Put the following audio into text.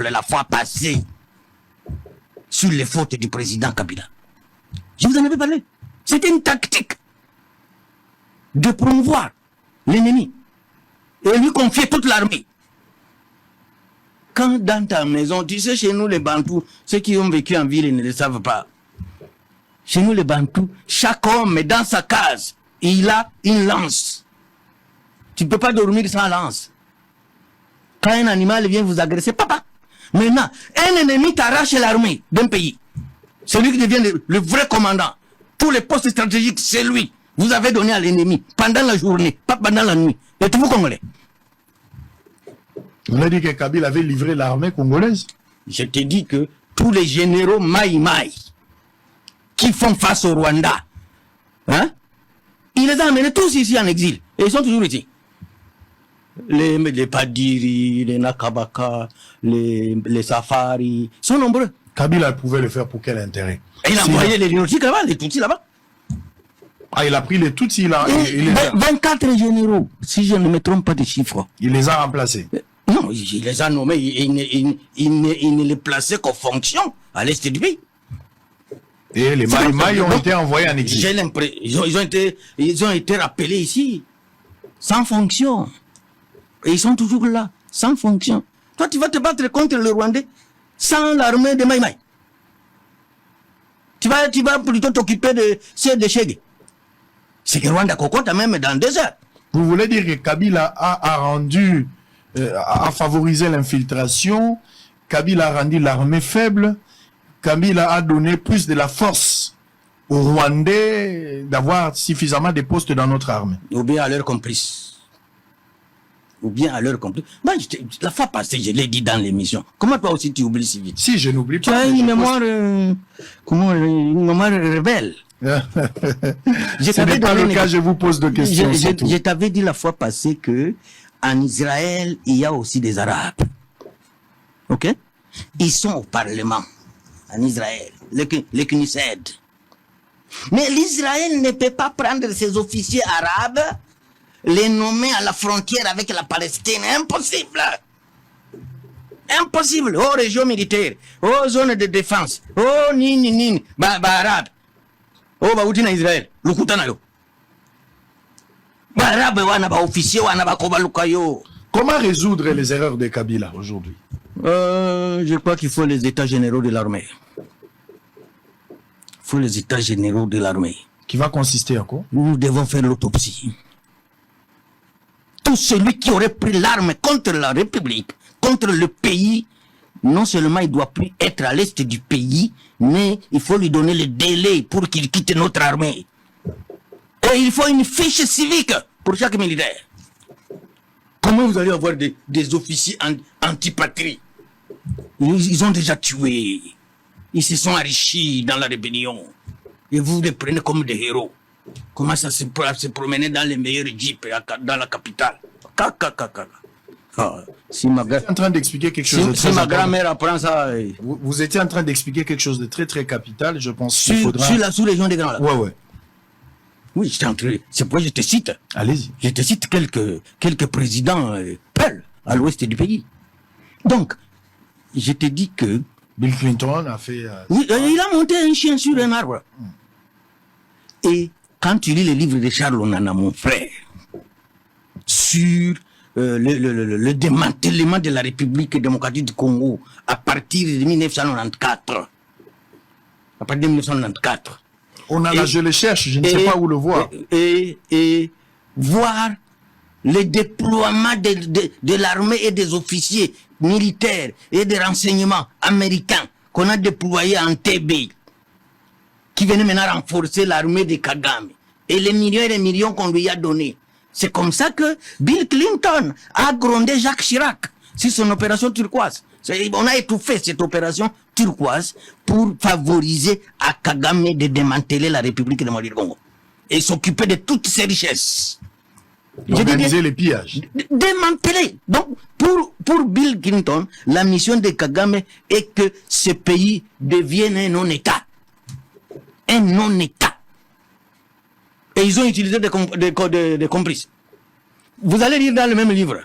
la fois passée sur les fautes du président Kabila. Je vous en avais parlé. C'était une tactique de promouvoir l'ennemi et lui confier toute l'armée. Quand dans ta maison, tu sais, chez nous les Bantous, ceux qui ont vécu en ville, ils ne le savent pas. Chez nous les Bantous, chaque homme est dans sa case, il a une lance. Tu ne peux pas dormir sans lance. Quand un animal vient vous agresser, papa. Maintenant, un ennemi t'arrache l'armée d'un pays. C'est lui qui devient le vrai commandant. Tous les postes stratégiques, c'est lui. Vous avez donné à l'ennemi pendant la journée, pas pendant la nuit. Êtes-vous congolais? On a dit que Kabila avait livré l'armée congolaise. Je te dis que tous les généraux Maï qui font face au Rwanda, hein, il les a amenés tous ici en exil. Et ils sont toujours ici. Les Padiri, les Nakabaka, les Safari, sont nombreux. Kabila pouvait le faire pour quel intérêt? Et il a envoyé les Linotiques là-bas, les Tutsis là-bas. Ah, il a pris les Tutsis, il 24 généraux, si je ne me trompe pas de chiffres. Il les a remplacés. Non, il les a nommés, il ne les plaçait qu'aux fonctions à l'est du pays. Et les Maï ont été envoyés en exil. J'ai l'impression, ils ont été rappelés ici, sans fonction. Et ils sont toujours là, sans fonction. Toi, tu vas te battre contre le Rwandais sans l'armée de Maï. Tu vas plutôt t'occuper de ceux de Chege. C'est que Rwanda cocotte même dans le désert. Vous voulez dire que Kabila a favorisé l'infiltration, Kabila a rendu l'armée faible, Kabila a donné plus de la force aux Rwandais d'avoir suffisamment de postes dans notre armée. Ou bien à leurs complices. Moi, la fois passée, je l'ai dit dans l'émission. Comment toi aussi tu oublies si vite? Si, je n'oublie pas. Tu as une mémoire, une mémoire rebelle. Ce n'est pas le cas, je vous pose deux questions. Je t'avais dit la fois passée que en Israël, il y a aussi des Arabes. Ok? Ils sont au Parlement, en Israël, le Knesset. Mais l'Israël ne peut pas prendre ses officiers arabes, les nommer à la frontière avec la Palestine. Impossible! Impossible! Aux régions militaires, aux zones de défense, aux nini, arabe. Oh, bauti na Israël, lukuta nayo. Arabe wana ba officier wana ba kobaluka yo. Comment résoudre les erreurs de Kabila aujourd'hui? Je crois qu'il faut les états généraux de l'armée. Il faut les états généraux de l'armée. Qui va consister en quoi? Nous devons faire l'autopsie. Tout celui qui aurait pris l'arme contre la République, contre le pays, non seulement il doit plus être à l'est du pays, mais il faut lui donner le délai pour qu'il quitte notre armée. Et il faut une fiche civique pour chaque militaire. Comment vous allez avoir des officiers anti-patrie? Ils ont déjà tué. Ils se sont enrichis dans la rébellion. Et vous les prenez comme des héros. Comment ça se promener dans les meilleurs jeeps dans la capitale? Si vous étiez en train d'expliquer quelque chose de très ma grand-mère apprend ça. Vous étiez en train d'expliquer quelque chose de très très capital, je pense qu'il faudra... Sur la sous-région des Grands Lacs. Ouais. Oui, c'est pourquoi je te cite. Allez-y. Je te cite quelques présidents Pearl à l'ouest du pays. Donc, je te dis que... Bill Clinton a fait... oui, il a monté un chien sur un arbre. Et quand tu lis les livres de Charles Onana, mon frère, sur le démantèlement de la République démocratique du Congo à partir de 1994. À partir de 1994. Je le cherche, je ne sais pas où le voir. Et voir le déploiement de l'armée et des officiers militaires et des renseignements américains qu'on a déployés en TB, qui venaient maintenant renforcer l'armée de Kagame, et les millions et les millions qu'on lui a donnés. C'est comme ça que Bill Clinton a grondé Jacques Chirac sur son opération turquoise. On a étouffé cette opération turquoise pour favoriser à Kagame de démanteler la République démocratique du Congo et s'occuper de toutes ses richesses. Organiser les pillages. Démanteler. Donc, pour Bill Clinton, la mission de Kagame est que ce pays devienne un non-État. Un non-État. Et ils ont utilisé des complices. Vous allez lire dans le même livre.